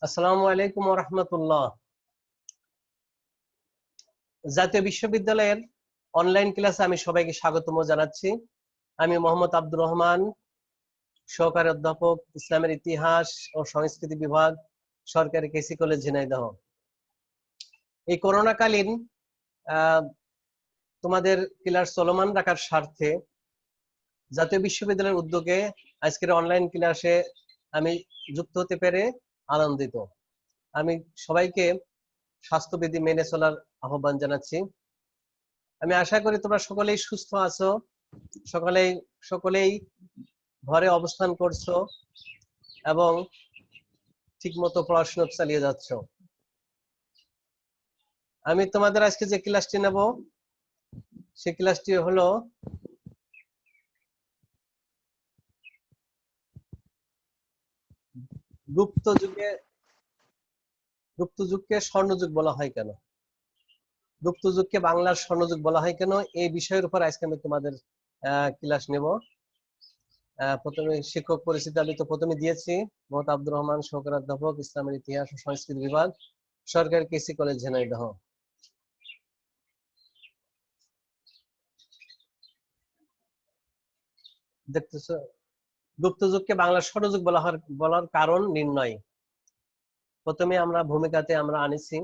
আসসালামু আলাইকুম ওয়া রাহমাতুল্লাহ। জাতীয় বিশ্ববিদ্যালয়ের অনলাইন ক্লাসে আমি সবাইকে স্বাগতম জানাচ্ছি। আমি মোহাম্মদ আব্দুর রহমান, সহকারী অধ্যাপক, ইসলামের ইতিহাস ও সংস্কৃতি বিভাগ, সরকারি কেসি কলেজ, ঝিনাইদহ। এই করোনাকালীন তোমাদের ক্লাস চলমান রাখার স্বার্থে জাতীয় বিশ্ববিদ্যালয়ের উদ্যোগে আজকের অনলাইন ক্লাসে আমি যুক্ত হতে পেরে আনন্দিত। আমি সবাইকে স্বাস্থ্যবিধি মেনে চলার আহ্বান জানাচ্ছি। আমি আশা করি তোমরা সকলেই সুস্থ আছো, সকলেই ঘরে অবস্থান করছো এবং ঠিকমতো পড়াশোনা চালিয়ে যাচ্ছ। আমি তোমাদের আজকে যে ক্লাসটি নেব সেই ক্লাসটি হলো গুপ্ত যুগকে স্বর্ণযুগ বলা হয় কেন, গুপ্ত যুগকে বাংলার স্বর্ণযুগ বলা হয় কেন, এই বিষয়ের উপর আজকে আমি তোমাদের ক্লাস নেব। প্রথমে শিক্ষক পরিচিতি আমি তো প্রথমে দিয়েছি, মোহাম্মদ আব্দুর রহমান, সহকারী অধ্যাপক, ইসলামের ইতিহাস ও সংস্কৃতি বিভাগ, সরকারি কেসি কলেজ, ঝিনাইদহ। দেখতেছো, গুপ্ত যুগকে বাংলার স্বর্ণযুগ বলার কারণ নির্ণয়। প্রথমে আমরা ভূমিকাতে আমরা আনেছি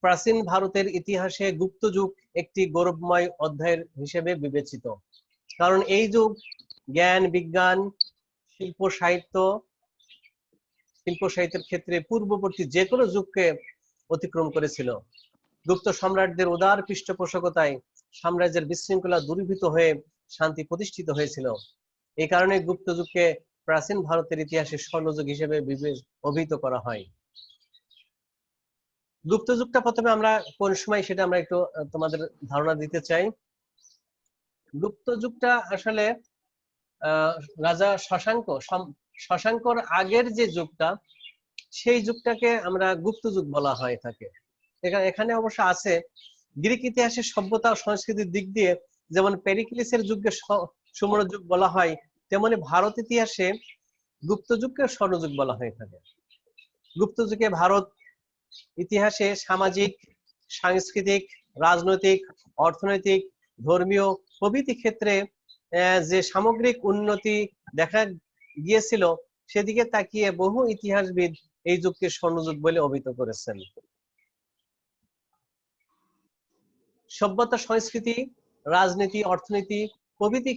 প্রাচীন ভারতের ইতিহাসে গুপ্ত যুগ একটি গৌরবময় অধ্যায় হিসেবে বিবেচিত, কারণ এই যুগ জ্ঞান, বিজ্ঞান, শিল্প সাহিত্যের ক্ষেত্রে পূর্ববর্তী যে কোনো যুগকে অতিক্রম করেছিল। গুপ্ত সম্রাটদের উদার পৃষ্ঠপোষকতায় সাম্রাজ্যের বিশৃঙ্খলা দূরীভূত হয়ে শান্তি প্রতিষ্ঠিত হয়েছিল। এই কারণে গুপ্ত যুগকে প্রাচীন ভারতের ইতিহাসে স্বর্ণযুগ হিসেবে অভিহিত করা হয়। গুপ্ত যুগটা প্রথমে আমরা কোন সময় সেটা আমরা একটু তোমাদের ধারণা দিতে চাই। গুপ্ত যুগটা আসলে রাজা শশাঙ্কর আগের যে যুগটা, সেই যুগটাকে আমরা গুপ্ত যুগ বলা হয় থাকে। এখানে অবশ্য আছে গ্রিক ইতিহাসে সভ্যতা ও সংস্কৃতির দিক দিয়ে যেমন পেরিক্লিসের যুগকে সুবর্ণ যুগ বলা হয়, তেমনি ভারত ইতিহাসে গুপ্ত যুগকে স্বর্ণযুগ বলা হয়ে থাকে। গুপ্ত যুগে ভারত ইতিহাসে সামাজিক, সাংস্কৃতিক, রাজনৈতিক, অর্থনৈতিক, ধর্মীয় প্রভৃতি ক্ষেত্রে যে সামগ্রিক উন্নতি দেখা গিয়েছিল, সেদিকে তাকিয়ে বহু ইতিহাসবিদ এই যুগকে স্বর্ণযুগ বলে অভিহিত করেছেন। সভ্যতা, সংস্কৃতি, রাজনীতি, অর্থনীতি প্রভৃতি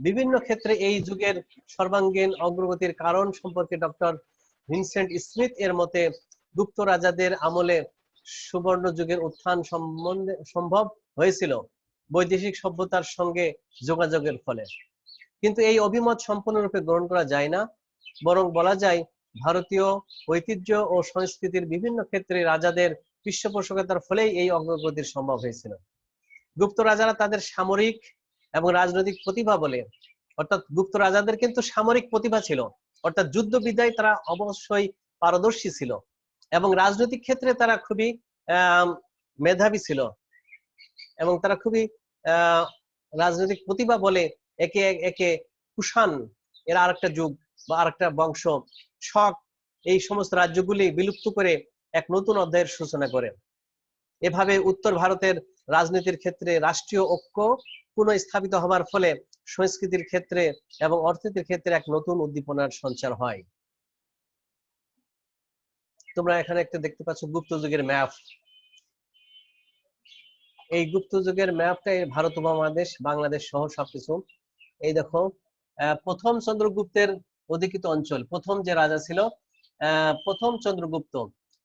বিভিন্ন ক্ষেত্রে এই যুগের সর্বাঙ্গীন অগ্রগতির কারণ সম্পর্কে ডক্টর ভিনসেন্ট স্মিথ এর মতে গুপ্ত রাজাদের আমলে সুবর্ণ যুগের উত্থান সম্ভব হয়েছিল বৈদেশিক সভ্যতার সঙ্গে যোগাযোগের ফলে। কিন্তু এই অভিমত সম্পূর্ণরূপে গ্রহণ করা যায় না, বরং বলা যায় ভারতীয় ঐতিহ্য ও সংস্কৃতির বিভিন্ন ক্ষেত্রে রাজাদের পৃষ্ঠপোষকতার ফলেই এই অগ্রগতির সম্ভব হয়েছিল। গুপ্ত রাজারা তাদের সামরিক এবং রাজনৈতিক প্রতিভা বলে, অর্থাৎ গুপ্ত রাজাদের কিন্তু সামরিক প্রতিভা ছিল, অর্থাৎ যুদ্ধবিদ্যায় তারা অবশ্যই পারদর্শী ছিল এবং রাজনৈতিক ক্ষেত্রে তারা খুবই মেধাবী ছিল এবং তারা খুবই রাজনৈতিক প্রতিভা বলে একে একে কুষাণ এর আরেকটা যুগ বা আরেকটা বংশ, শক, এই সমস্ত রাজ্যগুলি বিলুপ্ত করে এক নতুন অধ্যায়ের সূচনা করে। এভাবে উত্তর ভারতের রাজনীতির ক্ষেত্রে রাষ্ট্রীয় ঐক্য পুনঃস্থাপিত হবার ফলে সংস্কৃতির ক্ষেত্রে এবং অর্থনীতির ক্ষেত্রে এক নতুন উদ্দীপনার সঞ্চার হয়। তোমরা এখানে একটা দেখতে পাচ্ছ গুপ্ত যুগের ম্যাপ। এই গুপ্ত যুগের ম্যাপটা ভারত উপমহাদেশ, বাংলাদেশ সহ সবকিছু। এই দেখো, প্রথম চন্দ্রগুপ্তের অধিকৃত অঞ্চল, প্রথম যে রাজা ছিল প্রথম চন্দ্রগুপ্ত,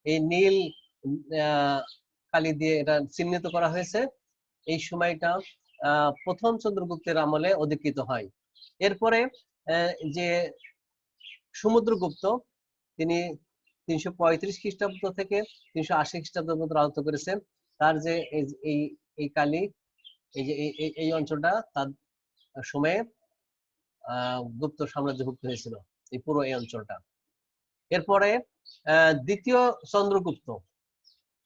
এই নীল কালি দিয়ে এটা চিহ্নিত করা হয়েছে। এই সময়টা প্রথম চন্দ্রগুপ্তের আমলে অধিকৃত হয়। এরপরে যে সমুদ্রগুপ্ত, তিনি 335 খ্রিস্টাব্দ থেকে 380 খ্রিস্টাব্দ পর্যন্ত রাজত্ব করেছেন। তার যে এই কালি, এই যে এই অঞ্চলটা তার সময়ে গুপ্ত সাম্রাজ্যভুক্ত হয়েছিল, এই পুরো এই অঞ্চলটা। এরপরে দ্বিতীয় চন্দ্রগুপ্ত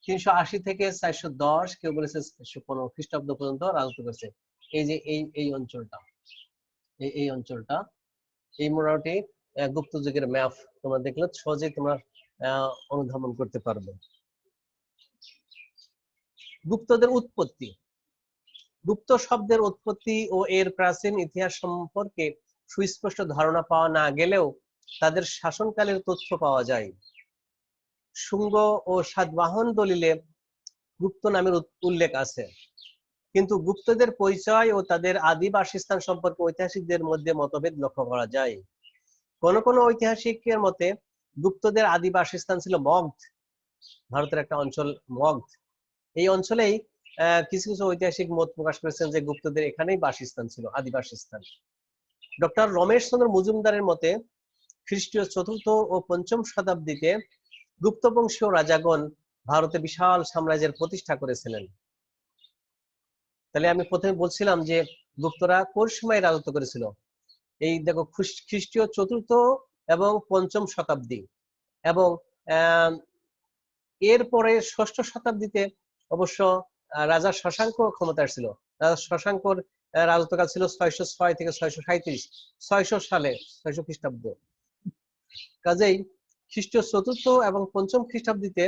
380 থেকে 410, কেউ বলেছে 415 খ্রিস্টাব্দ পর্যন্ত রাজত্ব করেছে। এই যে এই অঞ্চলটা, এই অঞ্চলটা, এই মোটামুটি গুপ্ত যুগের ম্যাপ তোমরা দেখলে সহজেই তোমরা অনুধাবন করতে পারবো। গুপ্তদের উৎপত্তি। গুপ্ত শব্দের উৎপত্তি ও এর প্রাচীন ইতিহাস সম্পর্কে সুস্পষ্ট ধারণা পাওয়া না গেলেও তাদের শাসনকালের তথ্য পাওয়া যায়। শুঙ্গ ও সাতবাহন দলিলে গুপ্ত নামের উল্লেখ আছে, কিন্তু গুপ্তদের পরিচয় ও তাদের আদি বাসস্থান সম্পর্কে ঐতিহাসিকদের মধ্যে মতভেদ লক্ষ্য করা যায়। কোন কোন ঐতিহাসিকের মতে গুপ্তদের আদি বাসস্থান ছিল মগধ, ভারতের একটা অঞ্চল মগধ। এই অঞ্চলেই কিছু কিছু ঐতিহাসিক মত প্রকাশ করেছেন যে গুপ্তদের এখানেই বাসস্থান ছিল, আদি বাসস্থান। ডক্টর রমেশ চন্দ্র মজুমদারের মতে খ্রিস্টীয় 4th ও 5ম শতাব্দীতে গুপ্ত বংশীয় রাজাগণ ভারতে বিশাল সাম্রাজ্যের প্রতিষ্ঠা করেছিলেন। তাহলে আমি প্রথমে বলছিলাম যে গুপ্তরা কোন সময় রাজত্ব করেছিল। এই দেখো খ্রিস্টীয় 4th এবং 5ম শতাব্দী, এবং এরপরে 6ষ্ঠ শতাব্দীতে অবশ্য রাজা শশাঙ্ক ক্ষমতায় ছিল। রাজা শশাঙ্কর রাজত্বকাল ছিল 606 থেকে 637, 600 সালে, 600 খ্রিস্টাব্দ। কাজেই খ্রিস্টীয় 4th এবং 5ম খ্রিস্টাব্দীতে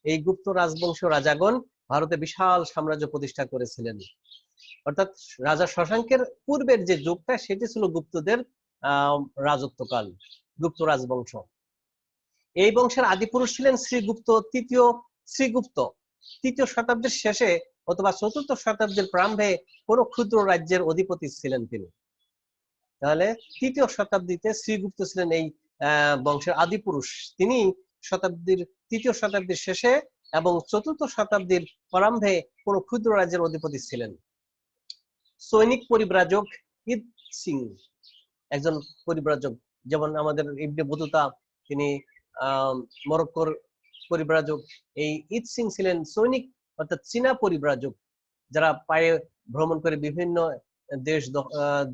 এই গুপ্ত রাজবংশীয় রাজাগণ ভারতে বিশাল সাম্রাজ্য প্রতিষ্ঠা করেছিলেন। অর্থাৎ রাজা শশাঙ্কের পূর্বের যে যুগটা সেটি ছিল গুপ্তদের রাজত্বকাল, গুপ্ত রাজবংশ। এই বংশের আদি পুরুষ ছিলেন শ্রীগুপ্ত শ্রীগুপ্ত 3য় শতাব্দীর শেষে অথবা 4th শতাব্দীর প্রারম্ভে কোন ক্ষুদ্র রাজ্যের অধিপতি ছিলেন তিনি। তাহলে 3য় শতাব্দীতে শ্রীগুপ্ত ছিলেন এই বংশের আদি পুরুষ। তিনি 3য় শতাব্দীর শেষে এবং 4th শতাব্দীর প্রারম্ভে কোন ক্ষুদ্র রাজ্যের অধিপতি ছিলেন। সৈনিক পরিব্রাজক ঈদ সিং একজন পরিব্রাজক, যেমন আমাদের ইবনে বতুতা তিনি মরক্কোর পরিব্রাজক। এই ঈদ সিং ছিলেন সৈনিক অর্থাৎ চীনা পরিব্রাজক, যারা পায়ে ভ্রমণ করে বিভিন্ন দেশ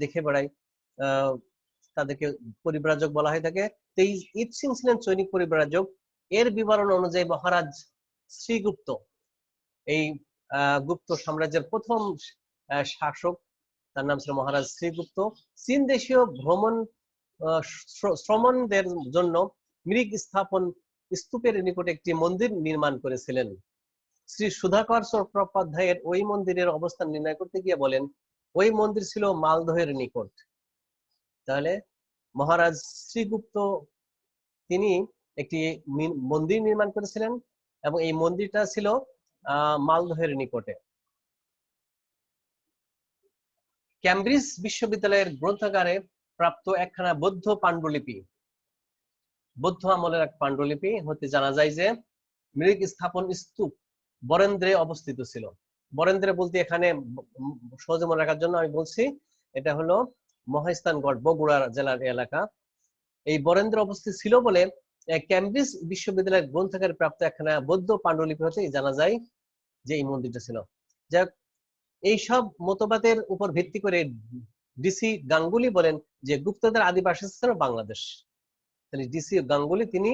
দেখে বেড়ায়, তাদেরকে পরিব্রাজক বলা হয়ে থাকে। এই ঈদ সিং ছিলেন সৈনিক পরিব্রাজক। এর বিবরণ অনুযায়ী মহারাজ শ্রীগুপ্ত এই গুপ্ত সাম্রাজ্যের প্রথম শাসক, তার নাম ছিল মহারাজ শ্রীগুপ্ত। চীন দেশীয় শ্রমণদের জন্য মৃগ স্থাপন স্তূপের নিকটে একটি মন্দির নির্মাণ করেছিলেন। শ্রী সুধাকর চট্টোপাধ্যায়ের ওই মন্দিরের অবস্থান নির্ণয় করতে গিয়ে বলেন ওই মন্দির ছিল মালদহের নিকট। তাহলে মহারাজ শ্রীগুপ্ত তিনি একটি মন্দির নির্মাণ করেছিলেন এবং এই মন্দিরটা ছিল মালদহের নিকটে। ক্যামব্রিজ বিশ্ববিদ্যালয়ের গ্রন্থাগারে প্রাপ্ত একখানা বৌদ্ধ পাণ্ডুলিপি, বৌদ্ধ আমলের এক পাণ্ডুলিপি হতে জানা যায় যে মৃগ স্থাপন স্তূপ বরেন্দ্রে অবস্থিত ছিল। বরেন্দ্রে বলতে এখানে সহজে মনে রাখার জন্য আমি বলছি, এটা হলো মহাস্থানগড়, বগুড়া জেলার এলাকা। এই বরেন্দ্রে অবস্থিত ছিল বলে ক্যামব্রিজ বিশ্ববিদ্যালয়ের গ্রন্থাগারে প্রাপ্ত একখানা বৌদ্ধ পাণ্ডুলিপি হতে জানা যায় যে এই মন্দিরটা ছিল। যাক, এইসব মতবাদের উপর ভিত্তি করে ডিসি গাঙ্গুলি বলেন যে গুপ্তদের আদি বাসস্থান বাংলাদেশ। তাহলে ডিসি গাঙ্গুলি তিনি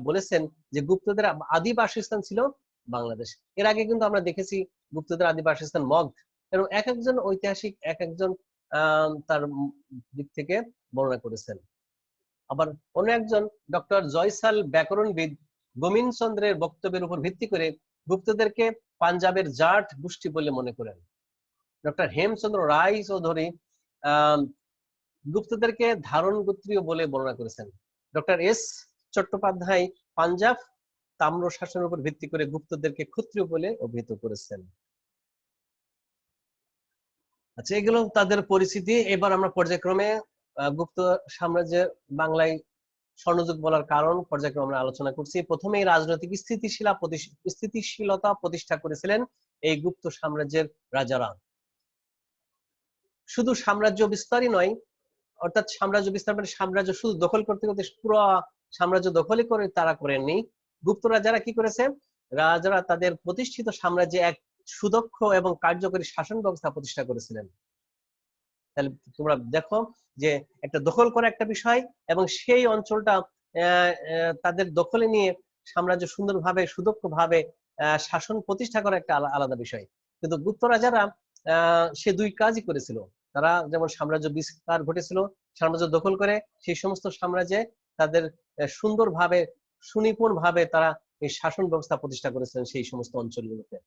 বলেছেন যে গুপ্তদের আদি বাসস্থান ছিল বাংলাদেশ। এর আগে কিন্তু আমরা দেখেছি গুপ্তদের আদি বাসস্থান মগধ, এবং এক একজন ঐতিহাসিক এক একজন তার দিক থেকে বর্ণনা করেছেন। আবার অন্য একজন ডক্টর জয়সাল ব্যাকরণবিদ গোবিন্দ চন্দ্রের বক্তব্যের উপর ভিত্তি করে গুপ্তদেরকে পাঞ্জাবের জাট গোষ্ঠী বলে মনে করেন। ডক্টর হেমচন্দ্র রায় চৌধুরী গুপ্তদেরকে ধারণ গোত্রীয় বলে বর্ণনা করেছেন। ডক্টর এস চট্টোপাধ্যায় পাঞ্জাব তাম্র শাসনের উপর ভিত্তি করে গুপ্তদেরকে ক্ষত্রিয় বলে অভিহিত করেছেন। আচ্ছা, এগুলো তাদের পরিচিতি। এবার আমরা পর্যায়ক্রমে গুপ্ত সাম্রাজ্যের বাংলায় স্বর্ণযুগ বলার কারণ পর্যায়ক্রমে আমরা আলোচনা করছি। প্রথমেই রাজনৈতিক স্থিতিশীলতা প্রতিষ্ঠা করেছিলেন এই গুপ্ত সাম্রাজ্যের রাজারা। শুধু সাম্রাজ্য বিস্তারই নয়, অর্থাৎ সাম্রাজ্য বিস্তার মানে সাম্রাজ্য শুধু দখল করতে করতে পুরো সাম্রাজ্য দখলই করে তারা করেননি। গুপ্ত রাজারা কি করেছে, রাজারা তাদের প্রতিষ্ঠিত সাম্রাজ্যে এক সুদক্ষ এবং কার্যকরী শাসন ব্যবস্থা প্রতিষ্ঠা করেছিলেন। তাহলে তোমরা দেখো যে একটা দখল করা একটা বিষয়, এবং সেই অঞ্চলটা তাদের দখলে নিয়ে সাম্রাজ্য সুন্দরভাবে সুদক্ষভাবে শাসন প্রতিষ্ঠা করা একটা আলাদা বিষয়। কিন্তু গুপ্ত রাজারা সে দুই কাজই করেছিল। তারা যেমন সাম্রাজ্য বিস্তার ঘটেছিল, সাম্রাজ্য দখল করে সেই সমস্ত সাম্রাজ্যে তাদের সুন্দরভাবে সুনিপুণ ভাবে তারা এই শাসন ব্যবস্থা প্রতিষ্ঠা করেছিলেন সেই সমস্ত অঞ্চলগুলোতে।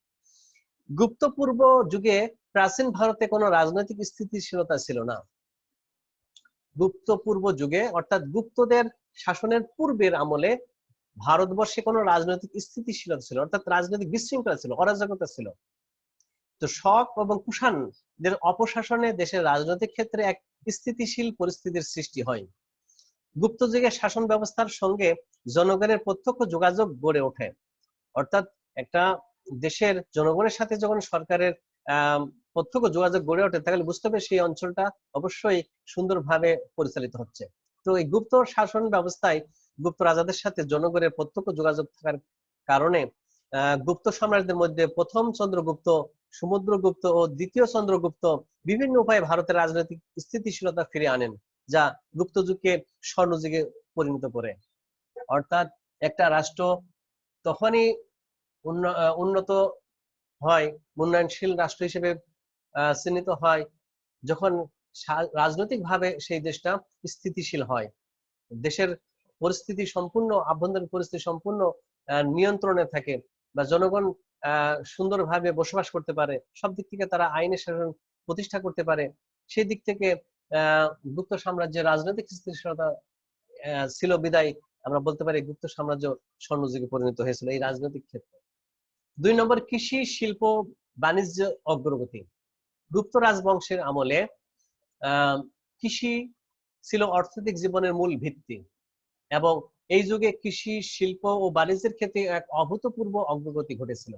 গুপ্ত পূর্ব যুগে প্রাচীন ভারতে কোনো রাজনৈতিক স্থিতিশীলতা ছিল না। গুপ্ত পূর্ব যুগে অর্থাৎ গুপ্তদের শাসনের পূর্বের আমলে ভারতবর্ষে কোনো রাজনৈতিক স্থিতিশীলতা ছিল, অর্থাৎ রাজনৈতিক বিশৃঙ্খলা ছিল, অরাজকতা ছিল। তো শক এবং কুষাণদের অপশাসনে দেশের রাজনৈতিক ক্ষেত্রে এক স্থিতিশীল পরিস্থিতির সৃষ্টি হয়। গুপ্ত যুগের শাসন ব্যবস্থার সঙ্গে জনগণের প্রত্যক্ষ যোগাযোগ গড়ে ওঠে, অর্থাৎ একটা দেশের জনগণের সাথে যখন সরকারের প্রত্যক্ষ যোগাযোগ গড়ে ওঠে তাহলে বুঝতে হবে সেই অঞ্চলটা অবশ্যই সুন্দরভাবে পরিচালিত হচ্ছে। তো এই গুপ্ত শাসন ব্যবস্থায় গুপ্ত রাজাদের সাথে জনগণের প্রত্যক্ষ যোগাযোগ থাকার কারণে গুপ্ত সাম্রাজ্যের মধ্যে প্রথম চন্দ্রগুপ্ত, সমুদ্রগুপ্ত ও দ্বিতীয় চন্দ্রগুপ্ত বিভিন্ন উপায়ে ভারতের রাজনৈতিক স্থিতিশীলতা ফিরে আনেন, যা গুপ্ত যুগকে স্বর্ণযুগে পরিণত করে। অর্থাৎ একটা রাষ্ট্র তখনই উন্নত হয়, উন্নয়নশীল রাষ্ট্র হিসেবে চিহ্নিত হয় যখন রাজনৈতিক ভাবে সেই দেশটা স্থিতিশীল হয়, দেশের পরিস্থিতি সম্পূর্ণ, আভ্যন্তরীণ পরিস্থিতি সম্পূর্ণ নিয়ন্ত্রণে থাকে, বা জনগণ সুন্দরভাবে বসবাস করতে পারে, সব দিক থেকে তারা আইনের শাসন প্রতিষ্ঠা করতে পারে। সেই দিক থেকে গুপ্ত সাম্রাজ্যের রাজনৈতিক স্থিতিশীলতা ছিল বিদায় আমরা বলতে পারি গুপ্ত সাম্রাজ্য স্বর্ণযুগে পরিণত হয়েছিল এই রাজনৈতিক ক্ষেত্রে। 2 নম্বর, কৃষি, শিল্প, বাণিজ্য অগ্রগতি। গুপ্ত রাজবংশের আমলে কৃষি ছিল অর্থনৈতিক জীবনের মূল ভিত্তি এবং এই যুগে কৃষি, শিল্প ও বাণিজ্যের ক্ষেত্রে এক অভূতপূর্ব অগ্রগতি ঘটেছিল।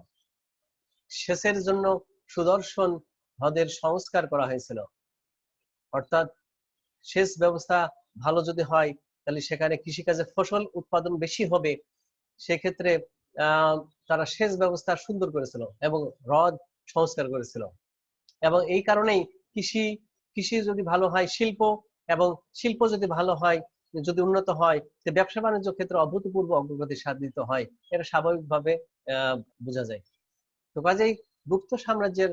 সেচের জন্য সুদর্শন হ্রদের সংস্কার করা হয়েছিল, অর্থাৎ সেচ ব্যবস্থা ভালো যদি হয় তাহলে সেখানে কৃষিকাজে ফসল উৎপাদন বেশি হবে, সেক্ষেত্রে তারা সেচ ব্যবস্থা সুন্দর করেছিল এবং হ্রদ সংস্কার করেছিল। এবং এই কারণেই কৃষি যদি ভালো হয়, শিল্প যদি ভালো হয়, যদি উন্নত হয়, ব্যবসা বাণিজ্য ক্ষেত্রে অভূতপূর্ব অগ্রগতি সাধিত হয়, এটা স্বাভাবিকভাবে বোঝা যায়। তো কাজেই গুপ্ত সাম্রাজ্যের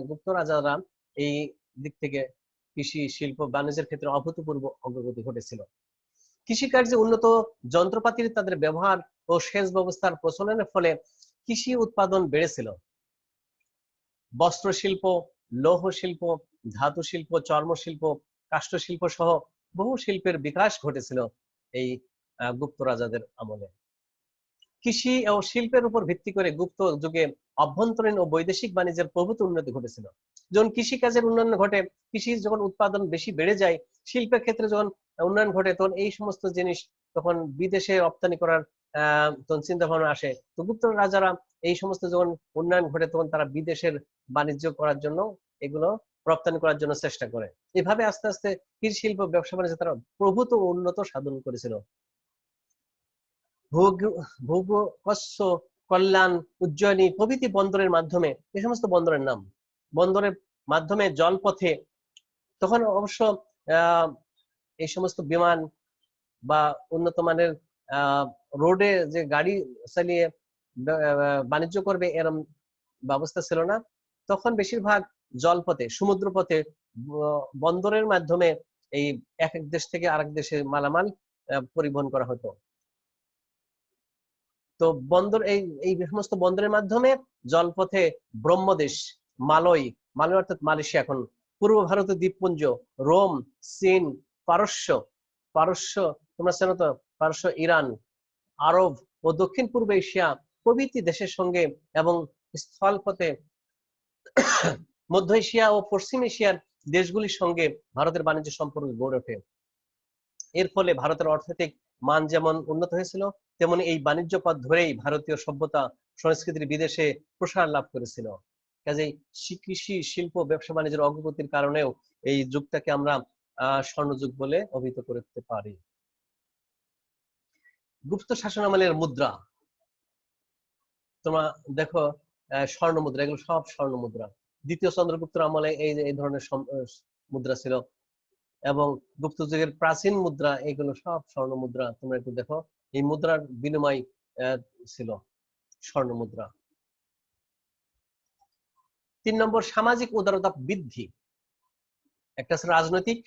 গুপ্ত রাজারা এই দিক থেকে কৃষি, শিল্প, বাণিজ্যের ক্ষেত্রে অভূতপূর্ব অগ্রগতি ঘটেছিল। কৃষিকার্যে উন্নত যন্ত্রপাতির তাদের ব্যবহার ও সেচ ব্যবস্থার প্রচলনের ফলে কৃষি উৎপাদন বেড়েছিল। বস্ত্র শিল্প, লৌহ শিল্প, ধাতু শিল্প, চর্ম শিল্প, কাষ্ঠ শিল্প সহ বহু শিল্পের বিকাশ ঘটেছিল এই গুপ্ত রাজাদের আমলে। কৃষি ও শিল্পের উপর ভিত্তি করে গুপ্ত যুগে অভ্যন্তরীণ ও বৈদেশিক বাণিজ্যের প্রভূত উন্নতি ঘটেছিল। যখন কৃষিকাজের উন্নয়ন ঘটে, কৃষি যখন উৎপাদন বেশি বেড়ে যায়, শিল্পের ক্ষেত্রে যখন উন্নয়ন ঘটে, তখন এই সমস্ত জিনিস তখন বিদেশে রপ্তানি করার তখন চিন্তা ভাবনা আসে। তো গুপ্ত রাজারা এই সমস্ত যখন উন্নয়ন ঘটে তখন তারা বিদেশের বাণিজ্য করার জন্য এগুলো রপ্তানি করার জন্য চেষ্টা করে। এভাবে আস্তে আস্তে কৃষি শিল্প, ব্যবসা বাণিজ্য তারা প্রভূত উন্নত সাধন করেছিল। কচ্ছ, কল্যাণ, উজ্জয়িনী প্রভৃতি বন্দরের মাধ্যমে, এই সমস্ত বন্দরের নাম, বন্দরের মাধ্যমে জলপথে তখন অবশ্য এই সমস্ত বিমান বা উন্নত মানের রোডে যে গাড়ি চালিয়ে বাণিজ্য করবে এরম ব্যবস্থা ছিল না। তখন বেশিরভাগ জলপথে, সমুদ্রপথে, বন্দরের মাধ্যমে এই এক এক দেশ থেকে আরেক দেশে মালামাল পরিবহন করা হতো। তো বন্দর, এই সমস্ত বন্দরের মাধ্যমে জলপথে ব্রহ্মদেশ, মালয় অর্থাৎ মালয়েশিয়া, এখন পূর্ব ভারতের দ্বীপপুঞ্জ, রোম, চীন, পারস্য তোমরা জানো তো, পারস্য, ইরান, আরব ও দক্ষিণ পূর্ব এশিয়া প্রভৃতি দেশের সঙ্গে এবং স্থলপথে মধ্য এশিয়া ও পশ্চিম এশিয়ার দেশগুলির সঙ্গে ভারতের বাণিজ্য সম্পর্ক গড়ে ওঠে। এর ফলে ভারতের অর্থনৈতিক মান যেমন উন্নত হয়েছিল, তেমনি এই বাণিজ্য পথ ধরেই ভারতীয় সভ্যতা সংস্কৃতির বিদেশে প্রসার লাভ করেছিল। কাজেই কৃষি, শিল্প, ব্যবসা বাণিজ্যের অগ্রগতির কারণেও এই যুগটাকে আমরা স্বর্ণযুগ বলে অভিহিত করতে পারি। গুপ্ত শাসন আমলের মুদ্রা তোমরা দেখো, স্বর্ণ মুদ্রা, এগুলো সব স্বর্ণ মুদ্রা। দ্বিতীয় চন্দ্রগুপ্তের আমলে এই ধরনের মুদ্রা ছিল এবং গুপ্ত যুগের প্রাচীন মুদ্রা, এগুলো সব স্বর্ণ মুদ্রা। তোমরা একটু দেখো, এই মুদ্রার বিনিময় ছিল স্বর্ণ মুদ্রা। 3 নম্বর, সামাজিক উদারতা বৃদ্ধি। একটা আছে রাজনৈতিক,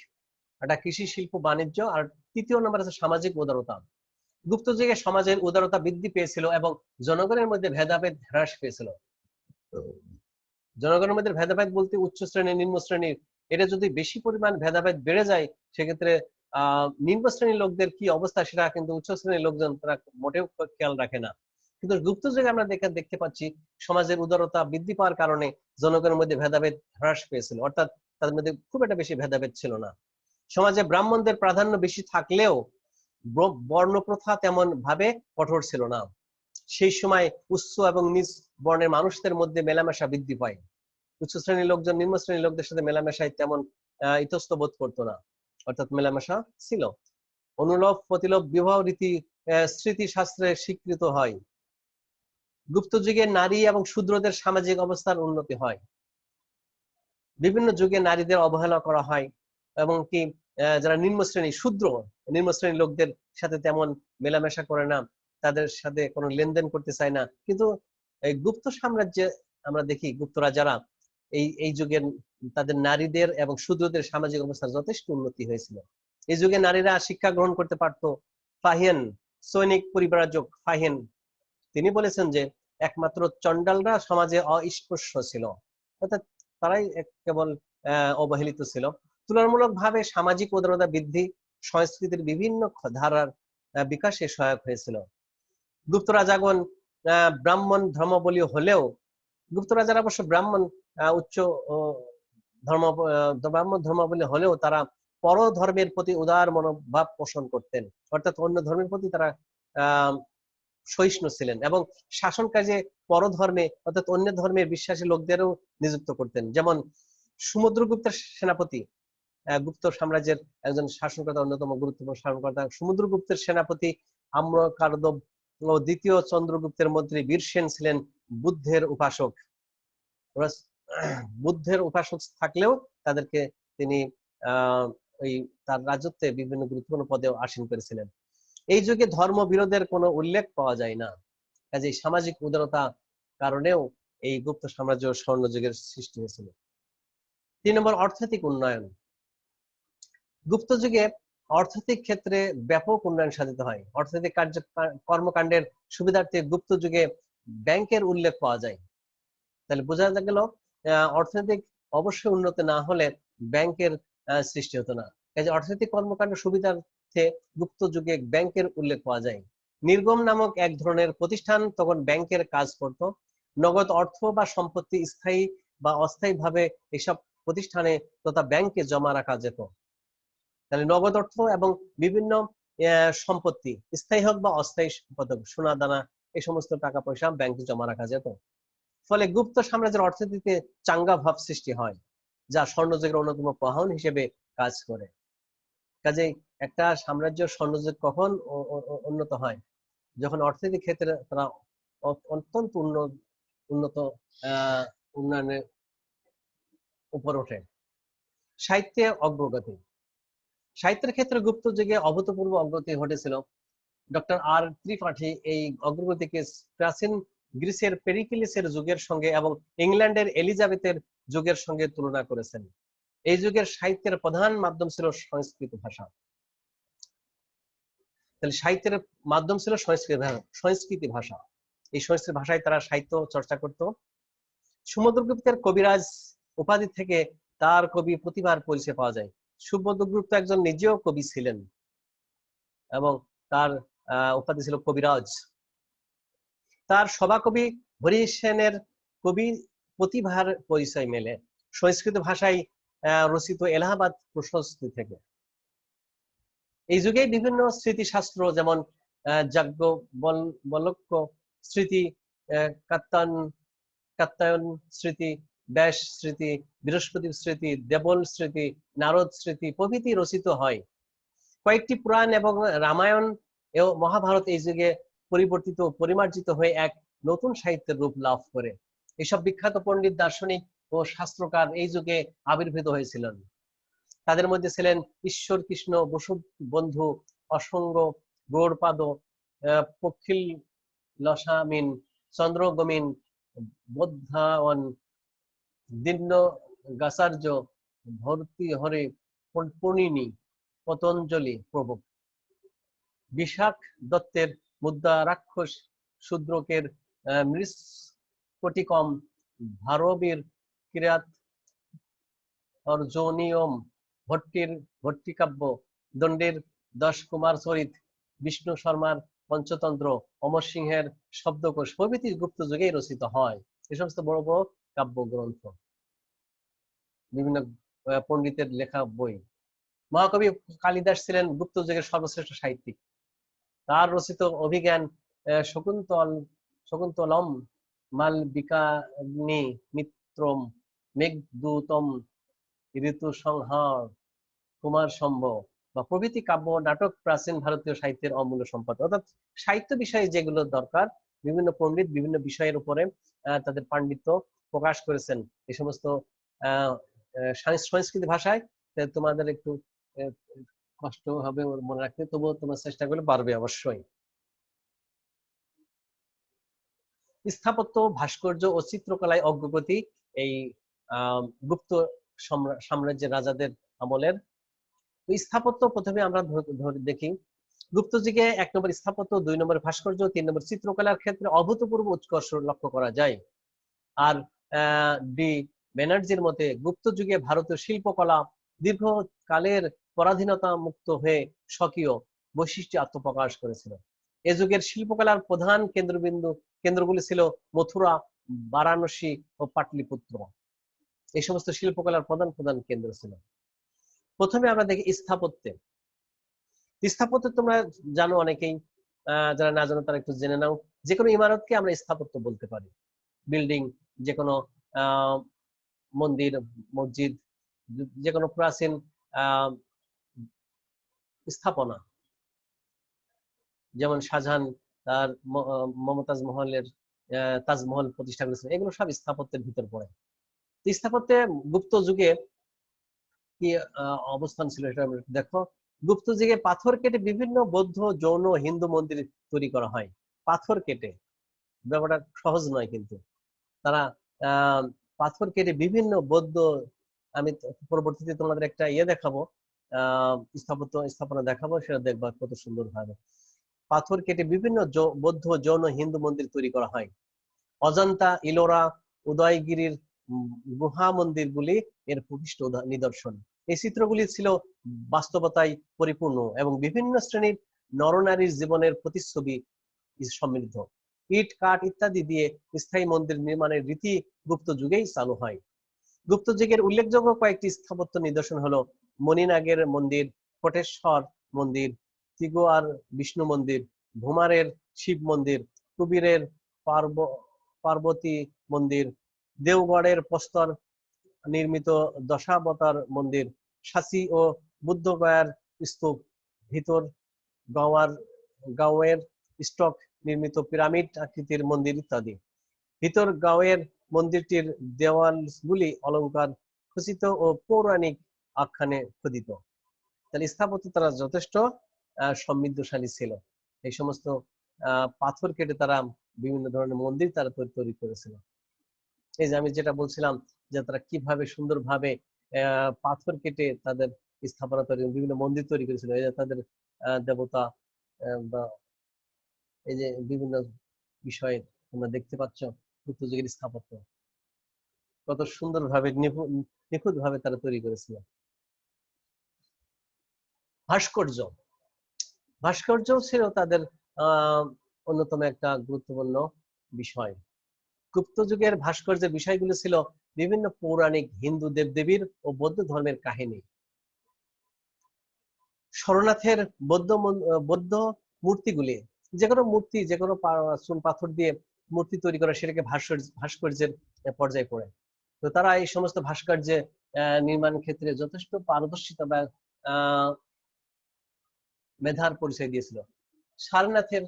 একটা কৃষি, শিল্প, বাণিজ্য, আর তৃতীয় নম্বর আছে সামাজিক উদারতা। গুপ্ত যুগে সমাজের উদারতা বৃদ্ধি পেয়েছিল এবং জনগণের মধ্যে ভেদাভেদ হ্রাস পেয়েছিল। জনগণের মধ্যে ভেদাভেদ বলতে উচ্চ শ্রেণী নিম্ন শ্রেণীর, এটা যদি বেশি পরিমাণ ভেদাভেদ বেড়ে যায় সেক্ষেত্রে নিম্ন শ্রেণীর লোকদের কি অবস্থা সেটা কিন্তু উচ্চ শ্রেণীর লোকজন তারা মোটেও খেয়াল রাখে না। কিন্তু গুপ্ত যুগে আমরা দেখতে পাচ্ছি সমাজের উদারতা বৃদ্ধি পাওয়ার কারণে জনগণের মধ্যে ভেদাভেদ হ্রাস পেয়েছিল, অর্থাৎ তাদের মধ্যে খুব একটা বেশি ভেদাভেদ ছিল না। সমাজে ব্রাহ্মণদের প্রাধান্য বেশি থাকলেও বর্ণ প্রথা তেমন ভাবে কঠোর ছিল না। সেই সময় উচ্চ এবং নিচ বর্ণের মানুষদের মধ্যে মেলামেশা বৃদ্ধি পায়। উচ্চ শ্রেণীর লোকজন নিম্ন শ্রেণীর লোকদের সাথে মেলামেশায় তেমন ইতস্ত বোধ করতো না, অর্থাৎ মেলামেশা ছিল। অনুলোপ প্রতিলোপ বিবাহ রীতি স্মৃতিশাস্ত্রে স্বীকৃত হয়। গুপ্ত যুগে নারী এবং শূদ্রদের সামাজিক অবস্থার উন্নতি হয়। বিভিন্ন যুগে নারীদের অবহেলা করা হয় এবং কি যারা নিম্ন শ্রেণীর লোকদের সাথে তেমন মেলামেশা করে না, তাদের সাথে কোনো লেনদেন করতে চায় না। কিন্তু এই গুপ্ত সাম্রাজ্যে আমরা দেখি গুপ্তরা যারা এই যুগের তাদের নারীদের এবং শূদ্রদের সামাজিক অবস্থার যথেষ্ট উন্নতি হয়েছিল। এই যুগে নারীরা শিক্ষা গ্রহণ করতে পারত। ফাহিয়েন সৈনিক পরিব্রাজক ফাহিয়েন তিনি বলেছেন যে একমাত্র চন্ডালরা সমাজে অস্পৃশ্য ছিল, অর্থাৎ তারাই কেবল অবহেলিত ছিল। তুলনামূলকভাবে সামাজিক উদারতা বৃদ্ধি সংস্কৃতির বিভিন্ন ধারার বিকাশে সহায়ক হয়েছিল। গুপ্ত রাজাগণ ব্রাহ্মণ ধর্মাবলী হলেও, গুপ্ত রাজারা অবশ্য উচ্চ ব্রাহ্মণ ধর্মাবলী হলেও তারা পর ধর্মের প্রতি উদার মনোভাব পোষণ করতেন, অর্থাৎ অন্য ধর্মের প্রতি তারা সহিষ্ণু ছিলেন এবং শাসন কাজে পরধর্মে অর্থাৎ অন্য ধর্মের বিশ্বাসী লোকদেরও নিযুক্ত করতেন। যেমন সমুদ্রগুপ্তের সেনাপতি, গুপ্ত সাম্রাজ্যের একজন শাসনকর্তা, অন্যতম গুরুত্বপূর্ণ শাসনকর্তা সমুদ্রগুপ্তের সেনাপতি আম্রকারদব ও দ্বিতীয় চন্দ্রগুপ্তের মন্ত্রী বীরসেন ছিলেন বুদ্ধের উপাসক। বুদ্ধের উপাসক থাকলেও তাদেরকে তিনি তার রাজত্বে বিভিন্ন গুরুত্বপূর্ণ পদেও আসীন করেছিলেন। এই যুগে ধর্ম বিরোধের কোনো উল্লেখ পাওয়া যায় না, কাজেই সামাজিক উদারতা কারণেও এই গুপ্ত সাম্রাজ্য স্বর্ণ যুগের সৃষ্টি হয়েছিল। 3 নম্বর, অর্থনৈতিক উন্নয়ন। গুপ্ত যুগে অর্থনৈতিক ক্ষেত্রে ব্যাপক উন্নয়ন সাধিত হয়। অর্থনৈতিক কর্মকাণ্ডের সুবিধার্থে গুপ্ত যুগে ব্যাংকের উল্লেখ পাওয়া যায়। তাহলে বোঝা গেল অর্থনৈতিক অবশ্যই উন্নত না হলে ব্যাংকের সৃষ্টি হতো না। কাজে অর্থনৈতিক কর্মকাণ্ড সুবিধার্থে গুপ্ত যুগে ব্যাংকের উল্লেখ পাওয়া যায়। নির্গম নামক এক ধরনের প্রতিষ্ঠান তখন ব্যাংকের কাজ করত। নগদ অর্থ বা সম্পত্তি স্থায়ী বা অস্থায়ী ভাবে এসব প্রতিষ্ঠানে তথা ব্যাংকে জমা রাখা যেত। তাহলে নগদ অর্থ এবং বিভিন্ন সম্পত্তি স্থায়ী হোক বা অস্থায়ী সম্পদ, সোনা দানা, এই সমস্ত টাকা পয়সা ব্যাংকে জমা রাখা যেত। ফলে গুপ্ত সাম্রাজ্যের অর্থনীতিতে চাঙ্গা ভাব সৃষ্টি হয়, যা স্বর্ণযুগের অন্যতম প্রহন হিসেবে কাজ করে। কাজেই একটা সাম্রাজ্য স্বর্ণযুগ কখন উন্নত হয়? যখন অর্থনৈতিক ক্ষেত্রে তারা অত্যন্ত উন্নত উন্নয়নের উপর ওঠে। সাহিত্যে অগ্রগতি। সাহিত্যের ক্ষেত্রে গুপ্ত যুগে অভূতপূর্ব অগ্রগতি ঘটেছিল। ডক্টর আর ত্রিপাঠী এই অগ্রগতিকে প্রাচীন গ্রিসের পেরিক্লিসের যুগের সঙ্গে এবং ইংল্যান্ডের এলিজাবেথের যুগের সঙ্গে তুলনা করেছেন। এই যুগের সাহিত্যের প্রধান মাধ্যম ছিল সংস্কৃত ভাষা। তাহলে সাহিত্যের মাধ্যম ছিল সংস্কৃতি ভাষা। এই সংস্কৃত ভাষায় তারা সাহিত্য চর্চা করত। সমুদ্রগুপ্তের কবিরাজ উপাধি থেকে তার কবি প্রতিভার পরিচয় পাওয়া যায়। সমুদ্রগুপ্ত একজন নিজেও কবি ছিলেন এবং তার উপাধি ছিল কবিরাজ। তার সভাকবি হরিসেনের কবি প্রতিভার পরিচয় মেলে সংস্কৃত ভাষায় রচিত এলাহাবাদ প্রশস্তি থেকে। এই যুগে বিভিন্ন স্মৃতিশাস্ত্র যেমন যাজ্ঞবল্ক্য স্মৃতি, কাত্যায়ন স্মৃতি, ব্যাস স্মৃতি, বৃহস্পতি স্মৃতি, দেবল স্মৃতি, নারদ স্মৃতি প্রভৃতি রচিত হয়। কয়েকটি পুরাণ এবং রামায়ণ ও মহাভারত এই যুগে পরিবর্তিত পরিমার্জিত হয়ে এক নতুন সাহিত্যের রূপ লাভ করে। এসব বিখ্যাত পণ্ডিত, দার্শনিক ও শাস্ত্রকার এই যুগে আবির্ভূত হয়েছিলেন। তাদের মধ্যে ছিলেন ঈশ্বর কৃষ্ণ বসুবন্ধু, অসঙ্গ, গৌড়পাদ, পক্ষিল লসামিন, চন্দ্রগমিন, বোধায়ন, দীন্য গাচার্য, ভর্তিহরি, পূর্ণিনী, পতঞ্জলি প্রমুখ। বিশাখ দত্তের মুদ্রা রাক্ষস শূদ্রকের মৃৎস্ফটিকম ভারবীর কিরাত অর্জনীয়ম ভট্টির ভট্টিকাব্য দণ্ডের 10 কুমার চরিত বিষ্ণু শর্মার পঞ্চতন্ত্র অমর সিংহের শব্দকোষ প্রভৃতি গুপ্ত যুগেই রচিত হয়। এই সমস্ত বড় বড় কাব্যগ্রন্থ, বিভিন্ন পণ্ডিতের লেখা বই। মহাকবি কালিদাস ছিলেন গুপ্ত যুগের সর্বশ্রেষ্ঠ সাহিত্যিক। তার রচিত অভিজ্ঞান শকুন্তলম মালবিকাগ্নি মিত্রম মেঘদূতম ঋতু সংহার কুমার সম্ভব বা প্রভৃতি কাব্য নাটক প্রাচীন ভারতীয় সাহিত্যের অমূল্য সম্পদ। অর্থাৎ সাহিত্য বিষয়ে যেগুলো দরকার, বিভিন্ন পণ্ডিত বিভিন্ন বিষয়ের উপরে তাদের পাণ্ডিত্য প্রকাশ করেছেন। এই সমস্ত সংস্কৃত ভাষায় তোমাদের একটু কষ্ট হবে মনে রাখতে, তবুও তোমার চেষ্টা করলে পারবে অবশ্যই। স্থাপত্য, ভাস্কর্য ও চিত্রকলায় অগ্রগতি এই গুপ্ত সাম্রাজ্যের রাজাদের আমলের। স্থাপত্য প্রথমে আমরা দেখি, গুপ্ত যুগে 1 নম্বর স্থাপত্য, 2 নম্বর ভাস্কর্য, 3 নম্বর চিত্রকলার ক্ষেত্রে অভূতপূর্ব উৎকর্ষ লক্ষ্য করা যায়। আর ডি ব্যানার্জির মতে গুপ্ত যুগে ভারতীয় শিল্পকলা দীর্ঘকালের পরাধীনতা মুক্ত হয়ে স্বকীয় বৈশিষ্ট্য আত্মপ্রকাশ করেছিল। এ যুগের শিল্পকলার প্রধান কেন্দ্রগুলি ছিল মথুরা, বারাণসী ও পাটলিপুত্র। এই সমস্ত শিল্পকলার প্রধান কেন্দ্র ছিল। প্রথমে আমরা দেখি স্থাপত্যে। স্থাপত্য তোমরা জানো অনেকেই, যারা না জানো তারা একটু জেনে নাও। যে কোনো ইমারতকে আমরা স্থাপত্য বলতে পারি। বিল্ডিং, যে কোনো মন্দির, মসজিদ, যে কোনো প্রাচীন স্থাপনা, যেমন শাহজাহান তার মমতাজ মহলের তাজমহল প্রতিষ্ঠা করেছিলেন, এগুলো সব স্থাপত্যের ভিতর পড়ে। স্থাপত্যে গুপ্ত যুগে কি অবস্থান ছিল এটা দেখো। গুপ্ত যুগে পাথর কেটে বিভিন্ন বৌদ্ধ, জৈন, হিন্দু মন্দির তৈরি করা হয়। পাথর কেটে, ব্যাপারটা সহজ নয়, কিন্তু তারা পাথর কেটে বিভিন্ন বৌদ্ধ, আমি পরবর্তীতে তোমাদের একটা দেখাবো, স্থাপনা দেখাবো, সেটা দেখবা কত সুন্দর ভাবে পাথর কেটে বিভিন্ন বৌদ্ধ, জৈন, হিন্দু মন্দির তৈরি করা হয়। অজন্তা, ইলোরা, উদয়গিরির গুহা মন্দিরগুলি এর প্রকৃষ্ট নিদর্শন। এই চিত্রগুলি ছিল বাস্তবতায় পরিপূর্ণ এবং বিভিন্ন শ্রেণীর নরনারীর জীবনের প্রতিচ্ছবি সমৃদ্ধ। ইট, কাঠ ইত্যাদি দিয়ে স্থায়ী মন্দির নির্মাণের রীতি গুপ্ত যুগেই চালু হয়। গুপ্ত যুগের উল্লেখযোগ্য কয়েকটি স্থাপত্য নিদর্শন হলো মণিনাগের মন্দির, কোটেশ্বর মন্দির, তিগোয়ার বিষ্ণু মন্দির, ভূমারের শিব মন্দির, কুবিরের পার্বতী মন্দির, দেওগড়ের প্রস্তর নির্মিত দশাবতার মন্দির, সাঁচি ও বুদ্ধগয়ার স্তূপ, ভিতর গাঁওয়ের স্টক নির্মিত পিরামিড আকৃতির মন্দির ইত্যাদি। ভিতর গাঁওয়ের মন্দিরটির দেওয়ালগুলি অলঙ্কার খচিত ও পৌরাণিক আখ্যানে খোদিত। তাহলে স্থাপত্য তারা যথেষ্ট সমৃদ্ধশালী ছিল। এই সমস্ত পাথর কেটে তারা বিভিন্ন ধরনের মন্দির তারা তৈরি করেছিল। এই যে আমি যেটা বলছিলাম যে তারা কিভাবে সুন্দরভাবে পাথর কেটে তাদের স্থাপনা তৈরি, বিভিন্ন মন্দির তৈরি করেছিল। এই যে তাদের দেবতা বা এই যে বিভিন্ন বিষয়ে তোমরা দেখতে পাচ্ছ গুপ্ত যুগের স্থাপত্য কত সুন্দরভাবে নিখুঁত ভাবে তারা তৈরি করেছিল। ভাস্কর্য ছিল তাদের অন্যতম একটা গুরুত্বপূর্ণ বিষয়। গুপ্ত যুগের ভাস্কর্যের বিষয়গুলো ছিল বিভিন্ন পৌরাণিক হিন্দু দেবদেবীর ও বৌদ্ধ ধর্মের কাহিনী। শরণার্থের বৌদ্ধ মূর্তিগুলি, যে কোনো মূর্তি, যে কোনো চুন পাথর দিয়ে মূর্তি তৈরি করা, সেটাকে ভাস্কর্যের পর্যায়ে পড়ে। তো তারা এই সমস্ত ভাস্কর্যে নির্মাণ ক্ষেত্রে যথেষ্ট পারদর্শিতা বা মেধার পরিচয় দিয়েছিল। সারনাথের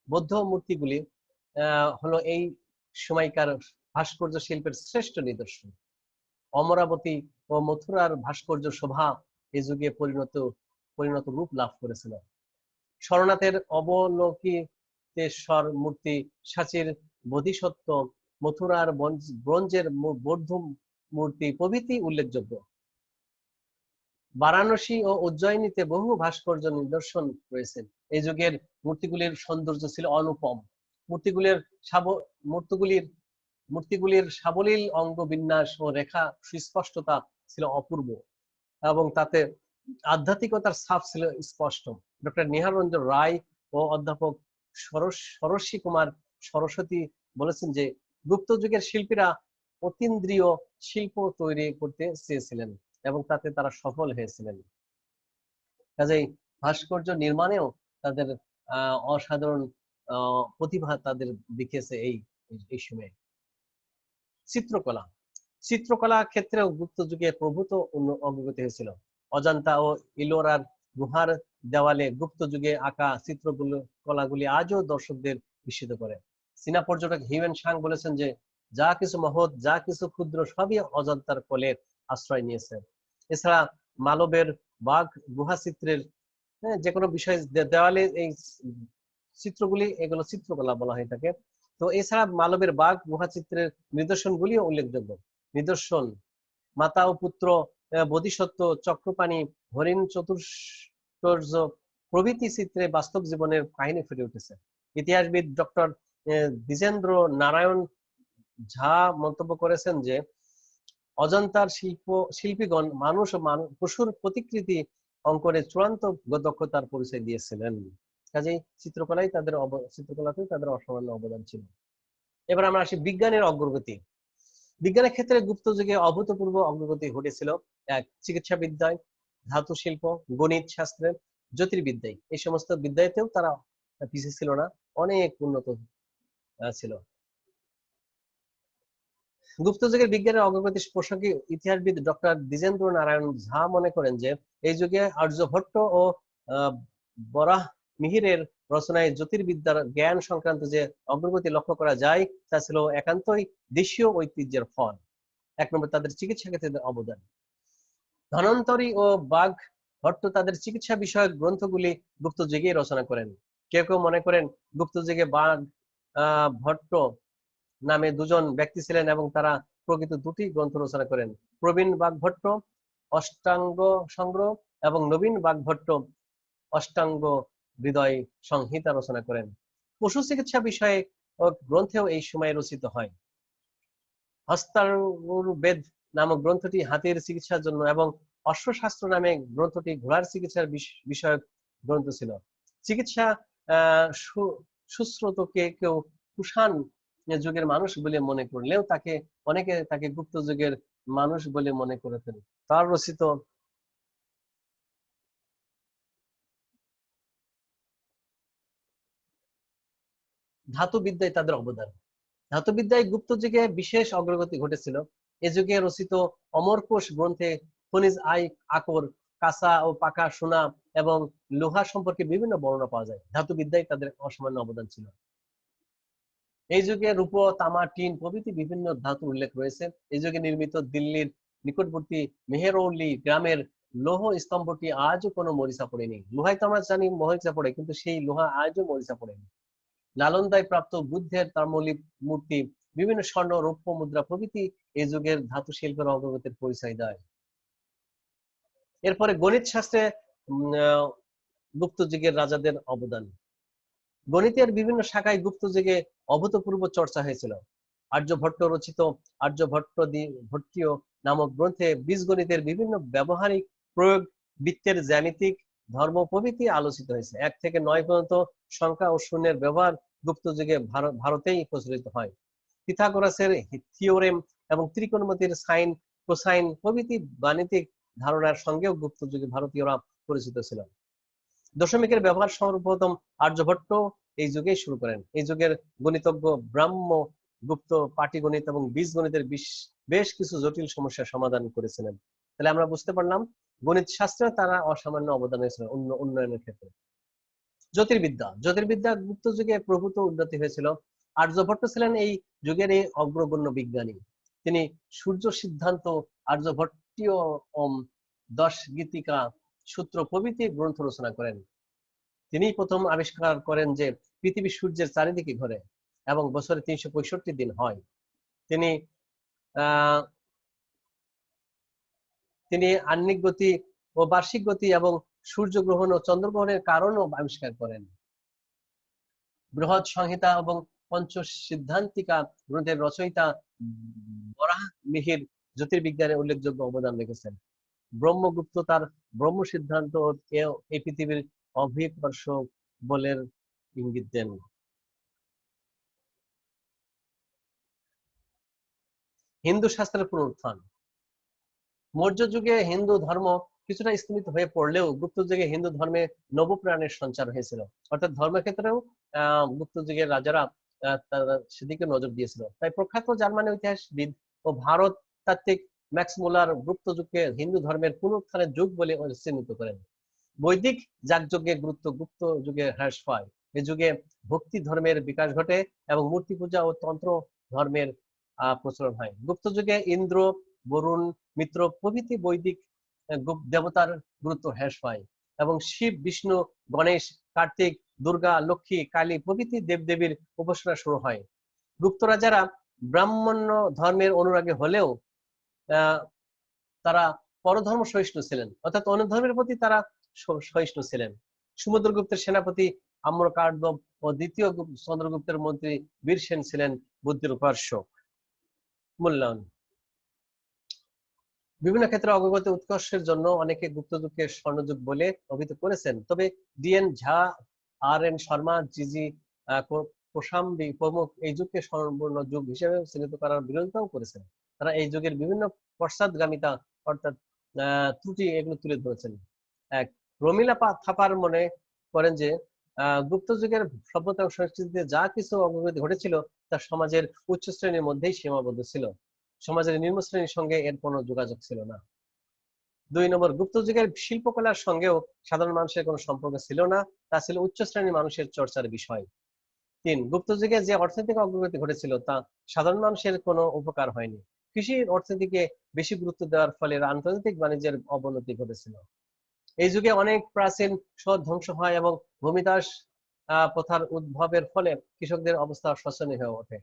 বৌদ্ধ মূর্তিগুলি হলো এই সময়কার ভাস্কর্য শিল্পের শ্রেষ্ঠ নিদর্শন। অমরাবতী ও মথুরার ভাস্কর্য শোভা এই যুগে পরিণত রূপ লাভ করেছিল। শরণাথের অবলোকিতেশ্বর মূর্তি, সাঁচির বোধিসত্ত্ব, মথুরার ব্রোঞ্জের বৌদ্ধ মূর্তি প্রভৃতি উল্লেখযোগ্য। বারাণসী ও উজ্জয়িনীতে বহু ভাস্কর্য নিদর্শন রয়েছে। এই যুগের মূর্তিগুলির সৌন্দর্য ছিল অনুপম। মূর্তিগুলির মূর্তিগুলির মূর্তিগুলির সাবলীল অঙ্গ বিন্যাস ও রেখা সুস্পষ্টতা ছিল অপূর্ব, এবং তাতে আধ্যাত্মিকতার ছাপ ছিল স্পষ্ট। ডক্টর নিহার রঞ্জন রায় ও অধ্যাপক সরস্বী কুমার সরস্বতী বলেছেন যে গুপ্ত যুগের শিল্পীরা অতীন্দ্রিয় শিল্প তৈরি করতে চেয়েছিলেন এবং তাতে তারা সফল হয়েছিলেন। কাজেই ভাস্কর্য নির্মাণেও তাদের অসাধারণ প্রতিভা তাদের দেখিয়েছে এই সময়ে। চিত্রকলা চিত্রকলা ক্ষেত্রেও গুপ্ত যুগে প্রভূত অগ্রগতি হয়েছিল। অজন্তা ও ইলোরার গুহার দেওয়ালে গুপ্ত যুগে আঁকা চিত্রগুলো কলাগুলি আজও দর্শকদের বিস্মিত করে। চীনা পর্যটক হিউয়েন সাং বলেছেন যে যা কিছু মহৎ, যা কিছু ক্ষুদ্র, সবই অজন্তার কোলের আশ্রয় নিয়েছে। এছাড়া মালবের বাঘ গুহা চিত্রের যে কোনো বিষয় দেওয়ালে এই চিত্রগুলি, এগুলো চিত্রকলা বলা হয়ে থাকে। তো এছাড়া মালবের বাঘ গুহা চিত্রের নিদর্শনগুলিও উল্লেখযোগ্য নিদর্শন। মাতা ও পুত্র, বোধিসত্ত্ব, চক্রপাণি, হরিণ চতুর্থর্য প্রভৃতি চিত্রে বাস্তব জীবনের কাহিনী ফুটে উঠেছে। ইতিহাসবিদ ডক্টর দ্বিজেন্দ্র নারায়ণ ঝা মন্তব্য করেছেন যে অজন্তার শিল্পীগণ মানুষ ও পশুর প্রতিকৃতি অঙ্কনে চূড়ান্ত দক্ষতার পরিচয় দিয়েছিলেন। কাজেই চিত্রকলাতেই তাদের অসামান্য অবদান ছিল। এবার আমরা আসি বিজ্ঞানের অগ্রগতি। বিজ্ঞানের ক্ষেত্রে গুপ্ত যুগে অভূতপূর্ব অগ্রগতি ঘটেছিল। এক, চিকিৎসা বিদ্যায়, ধাতু শিল্প, গণিত শাস্ত্রে, জ্যোতির্বিদ্যায়, এই সমস্ত বিদ্যাতেও তারা পিছিয়ে ছিল না, অনেক উন্নত ছিল। গুপ্ত যুগের বিজ্ঞানের অগ্রগতি প্রসঙ্গে ইতিহাসবিদ ডক্টর দ্বিজেন্দ্র নারায়ণ ঝা মনে করেন যে এই যুগে আর্যভট্ট ও বরাহ মিহিরের রচনায় জ্যোতির্বিদ্যার জ্ঞান সংক্রান্ত যে অগ্রগতি লক্ষ্য করা যায় তা ছিল একান্তই দেশীয় ঐতিহ্যের ফল। এক নম্বর, তাদের চিকিৎসা ক্ষেত্রে অবদান। ধন্বন্তরী ও বাঘ ভট্ট তাদের চিকিৎসা বিষয়ক গ্রন্থগুলি গুপ্ত যুগে রচনা করেন। কেউ কেউ মনে করেন গুপ্ত যুগে বাঘ ভট্ট নামে দুজন ব্যক্তি ছিলেন এবং তারা প্রকৃত দুটি গ্রন্থ রচনা করেন। প্রবীণ বাগভট্ট অষ্টাঙ্গ সংগ্রহ এবং নবীন বাগভট্ট অষ্টাঙ্গ হৃদয় সংহিতা রচনা করেন। পশু চিকিৎসা বিষয়ে গ্রন্থেও এই সময় রচিত হয়। হস্তাঙ্গুরবেদ নামক গ্রন্থটি হাতির চিকিৎসার জন্য এবং অশ্বশাস্ত্র নামে গ্রন্থটি ঘোড়ার চিকিৎসার বিষয়ক গ্রন্থ ছিল। চিকিৎসা সুশ্রুতকে কেউ কুষাণ যুগের মানুষ বলে মনে করলেও অনেকে তাকে গুপ্ত যুগের মানুষ বলে মনে করেছেন। তার রচিত ধাতু বিদ্যায় তাদের অবদান। ধাতু বিদ্যায় গুপ্ত যুগে বিশেষ অগ্রগতি ঘটেছিল। এ যুগে রচিত অমরকোষ গ্রন্থে খনিজ আকর, কাঁচা ও পাকা সোনা এবং লোহা সম্পর্কে বিভিন্ন বর্ণনা পাওয়া যায়। ধাতু বিদ্যায় তাদের অসামান্য অবদান ছিল। এই যুগে রূপ, তামা, টিন প্রভৃতি বিভিন্ন ধাতুর উল্লেখ রয়েছে। এই যুগে নির্মিত দিল্লির নিকটবর্তী মেহেরৌলি গ্রামের লৌহ স্তম্ভটি আজও কোনো মরিচা পড়েনি। লোহায় তো আমরা জানি মরিচা পড়ে, কিন্তু সেই লোহা আজও মরিচা পড়েনি। নালন্দায় প্রাপ্ত বুদ্ধের তাম্রলিপ মূর্তি, বিভিন্ন স্বর্ণ রৌপ্য মুদ্রা প্রভৃতি এই যুগের ধাতু শিল্পের অগ্রগতির পরিচয় দেয়। এরপরে গণিত শাস্ত্রে গুপ্ত যুগের রাজাদের অবদান। গণিতের বিভিন্ন শাখায় গুপ্ত যুগে অভূতপূর্ব চর্চা হয়েছিল। আর্যভট্ট রচিত ভট্টীয় নামক গ্রন্থে বীজগণিতের বিভিন্ন ব্যবহারিক প্রয়োগ, বৃত্তের জ্যামিতিক ধর্ম প্রভৃতি আলোচিত হয়েছে। 1 থেকে 9 পর্যন্ত সংখ্যা ও শূন্যের ব্যবহার গুপ্ত যুগে ভারতেই প্রচলিত হয়। পিথাগোরাসের থিওরেম এবং ত্রিকোণমিতির সাইন, কোসাইন প্রভৃতি গাণিতিক ধারণার সঙ্গেও গুপ্ত যুগে ভারতীয়রা পরিচিত ছিল। দশমিকের ব্যবহার সর্বপ্রথম আর্যভট্ট এই যুগেই শুরু করেন। এই যুগের গণিতজ্ঞ ব্রাহ্ম গুপ্ত পাটিগণিত এবং বীজগণিতের বেশ কিছু জটিল সমস্যার সমাধান করেছিলেন। তাহলে আমরা বুঝতে পারলাম গণিত শাস্ত্রে তারা অসামান্য অবদান হয়েছিল উন্নয়নের ক্ষেত্রে। জ্যোতির্বিদ্যা গুপ্ত যুগে প্রভূত উন্নতি হয়েছিল। আর্যভট্ট ছিলেন এই যুগের এই অগ্রগণ্য বিজ্ঞানী। তিনি সূর্য সিদ্ধান্ত, আর্যভট্টীয় দশ গীতিকা সূত্র প্রভৃতি গ্রন্থ রচনা করেন। তিনি প্রথম আবিষ্কার করেন যে পৃথিবী সূর্যের চারিদিকে ঘোরে এবং বছরে 365 দিন হয়। তিনি আহ্নিক গতি ও বার্ষিক গতি এবং সূর্যগ্রহণ ও চন্দ্রগ্রহণের কারণও আবিষ্কার করেন। বৃহৎ সংহিতা এবং পঞ্চ সিদ্ধান্তিকা গ্রন্থের রচয়িতা বরাহমিহির জ্যোতির্বিজ্ঞানে উল্লেখযোগ্য অবদান রেখেছেন। ব্রহ্মগুপ্ত তার ব্রহ্ম সিদ্ধান্ত এই পৃথিবীর অভিকর্ষ বলের ইঙ্গিত দেন। হিন্দু শাস্ত্রের পুনরুত্থান। মৌর্য যুগে হিন্দু ধর্ম কিছুটা স্থিমিত হয়ে পড়লেও গুপ্ত যুগে হিন্দু ধর্মে নবপ্রাণের সঞ্চার হয়েছিল। অর্থাৎ ধর্মক্ষেত্রেও গুপ্ত যুগের রাজারা তারা সেদিকে নজর দিয়েছিল। তাই প্রখ্যাত জার্মান ইতিহাসবিদ ও ভারত তাত্ত্বিক ম্যাক্স মুলার গুপ্ত যুগকে হিন্দু ধর্মের পুনরুত্থানের যুগ বলে চিহ্নিত করেন। বৈদিক যাগযজ্ঞের গুরুত্ব গুপ্ত যুগে হ্রাস পায়। এ যুগে ভক্তি ধর্মের বিকাশ ঘটে এবং মূর্তি পূজা ও তন্ত্র ধর্মের প্রচলন হয়। গুপ্ত যুগে ইন্দ্র, বরুণ, মিত্র প্রভৃতি বৈদিক দেবতার গুরুত্ব হ্রাস পায় এবং শিব, বিষ্ণু, গণেশ, কার্তিক, দুর্গা, লক্ষ্মী, কালী প্রভৃতি দেবদেবীর উপাসনা শুরু হয়। গুপ্ত রাজারা ব্রাহ্মণ্য ধর্মের অনুরাগী হলেও তারা পরধর্ম সহিষ্ণু ছিলেন, অর্থাৎ অন্য ধর্মের প্রতি তারা সহিষ্ণু ছিলেন। সমুদ্রগুপ্তের সেনাপতি আম্রকার্দব ও দ্বিতীয় চন্দ্রগুপ্তের মন্ত্রী বীরসেন ছিলেন বুদ্ধির উপাস্যক। মূল্যায়ন। বিভিন্ন ক্ষেত্রে অগ্রগতি উৎকর্ষের জন্য অনেকে গুপ্ত যুগকে স্বর্ণযুগ বলে অভিহিত করেছেন, তবে ডিএন ঝা, আর এন শর্মা, জিজি কোশাম্বী প্রমুখ এই যুগকে স্বর্ণ যুগ হিসেবে চিহ্নিত করার বিরোধিতাও করেছেন। তারা এই যুগের বিভিন্ন পশ্চাৎগামিতা অর্থাৎ ত্রুটি এগুলো তুলে ধরেছেন। এক রমিলা থাপার মনে করেন যে গুপ্ত যুগের সভ্যতা ও সংস্কৃতিতে যা কিছু অগ্রগতি ঘটেছিল তা সমাজের উচ্চ শ্রেণীর মধ্যেই সীমাবদ্ধ ছিল, সমাজের নিম্ন শ্রেণীর সঙ্গে এর কোনো যোগাযোগ ছিল না। 2 নম্বর, গুপ্ত যুগের শিল্পকলার সঙ্গেও সাধারণ মানুষের কোনো সম্পর্ক ছিল না, তা ছিল উচ্চ শ্রেণীর মানুষের চর্চার বিষয়। 3, গুপ্ত যুগে যে অর্থনৈতিক অগ্রগতি ঘটেছিল তা সাধারণ মানুষের কোনো উপকার হয়নি। কৃষির অর্থনীতিকে বেশি গুরুত্ব দেওয়ার ফলে আন্তর্জাতিক বাণিজ্যের অবনতি ঘটেছিল। এই যুগে অনেক প্রাচীন শহর ধ্বংস হয় এবং ভূমিদাস প্রথার উদ্ভবের ফলে কৃষকদের অবস্থা শোচনীয় হয়ে ওঠে।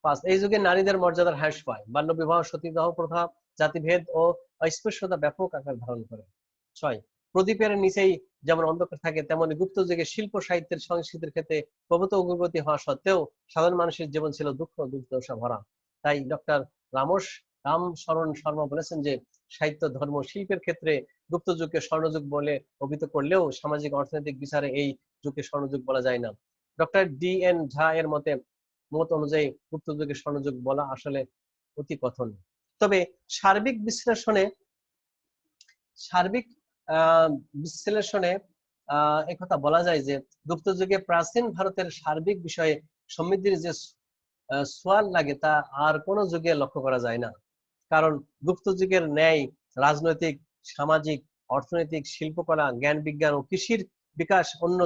5, এই যুগে নারীদের মর্যাদার হ্রাস পায়, বাল্যবিবাহ, সতীদাহ প্রথা, জাতিভেদ ও অস্পৃশ্যতা ব্যাপক আকার ধারণ করে। 6, প্রদীপের নিচেই যেমন অন্ধকার থাকে তেমনি গুপ্ত যুগে শিল্প সাহিত্যের সংস্কৃতির ক্ষেত্রে প্রভূত অগ্রগতি হওয়া সত্ত্বেও সাধারণ মানুষের জীবন ছিল দুঃখ দুর্দশা ভরা। তাই ডক্টর রামশরণ শর্মা বলেছেন যে সাহিত্য, ধর্ম, শিল্পের ক্ষেত্রে গুপ্ত যুগকে স্বর্ণযুগ বলে অভিহিত করলেও সামাজিক অর্থনৈতিক বিচারে এই যুগকে স্বর্ণযুগ বলা যায় না। ডক্টর ডি এন ঝা এর মত অনুযায়ী গুপ্ত যুগের স্বর্ণযুগ বলা আসলে অতি কথন। তবে সার্বিক বিশ্লেষণে একথা বলা যায় যে গুপ্ত যুগে প্রাচীন ভারতের সার্বিক বিষয়ে সমৃদ্ধির যে সোয়াল লাগে তা আর কোন যুগে লক্ষ্য করা যায় না। কারণ গুপ্ত যুগের ন্যায় রাজনৈতিক, সামাজিক, অর্থনৈতিক, শিল্পকলা, জ্ঞান বিজ্ঞান ও কৃষির বিকাশ অন্য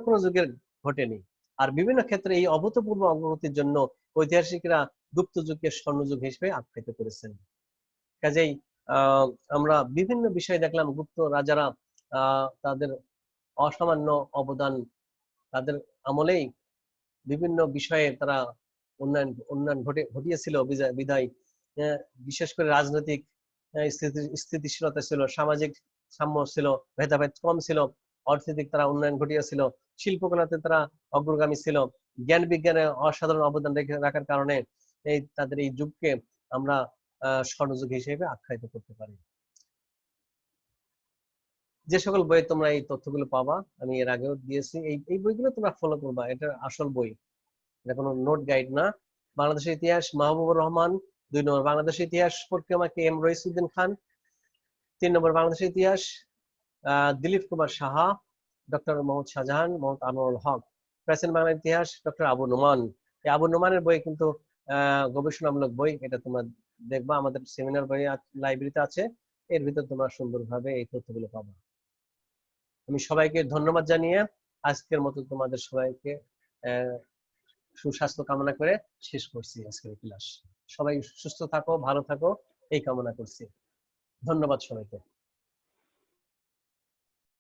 কোনো যুগের ঘটেনি। আর বিভিন্ন ক্ষেত্রে এই অভূতপূর্ব অগ্রগতির জন্য ঐতিহাসিকরা গুপ্ত যুগকে স্বর্ণযুগ হিসেবে আখ্যায়িত করেছেন। কাজেই আমরা বিভিন্ন বিষয় দেখলাম গুপ্ত রাজারা তাদের অসামান্য অবদান, তাদের আমলেই বিভিন্ন বিষয়ে তারা উন্নয়ন ঘটিয়েছিল। বিধায় বিশেষ করে রাজনৈতিক স্থিতিশীলতা ছিল, সামাজিক সাম্য ছিল, ভেদাভেদ কম ছিল, অর্থনৈতিক তারা উন্নয়ন ঘটিয়েছিল, শিল্পকলাতে তারা অগ্রগামী ছিল, জ্ঞান বিজ্ঞানে অসাধারণ অবদান রাখার কারণে তাদের এই যুগকে আমরা স্বর্ণযুগ হিসেবে আখ্যায়িত করতে পারি। যে সকল বইয়ে তোমরা এই তথ্যগুলো পাবা, আমি এর আগেও দিয়েছি, এই বইগুলো তোমরা ফলো করবা, এটা আসল বই, এটা কোনো নোট গাইড না। বাংলাদেশের ইতিহাস মাহবুবুর রহমান, 2 নম্বর বাংলাদেশের ইতিহাস প্রক্রিয়ামাকে এম রইসুদ্দিন খান, 3 নম্বর বাংলাদেশের ইতিহাস দিলীপ কুমার সাহা, ডক্টর মোহাম্মদ শাহজাহান, মোহাম্মদ আনোয়ারুল হক, প্রাচীন বাংলার ইতিহাস ডক্টর আবু নোমান। এই আবু নোমানের বই কিন্তু গবেষণামূলক বই, এটা তোমরা দেখবা আমাদের সেমিনার বই লাইব্রেরিতে আছে, এর ভিতর তোমরা সুন্দরভাবে এই তথ্যগুলো পাবা। আমি সবাইকে ধন্যবাদ জানিয়ে আজকের মতো তোমাদের সবাইকে সুস্বাস্থ্য কামনা করে শেষ করছি আজকের ক্লাস। সবাই সুস্থ থাকো, ভালো থাকো, এই কামনা করছি। ধন্যবাদ সবাইকে।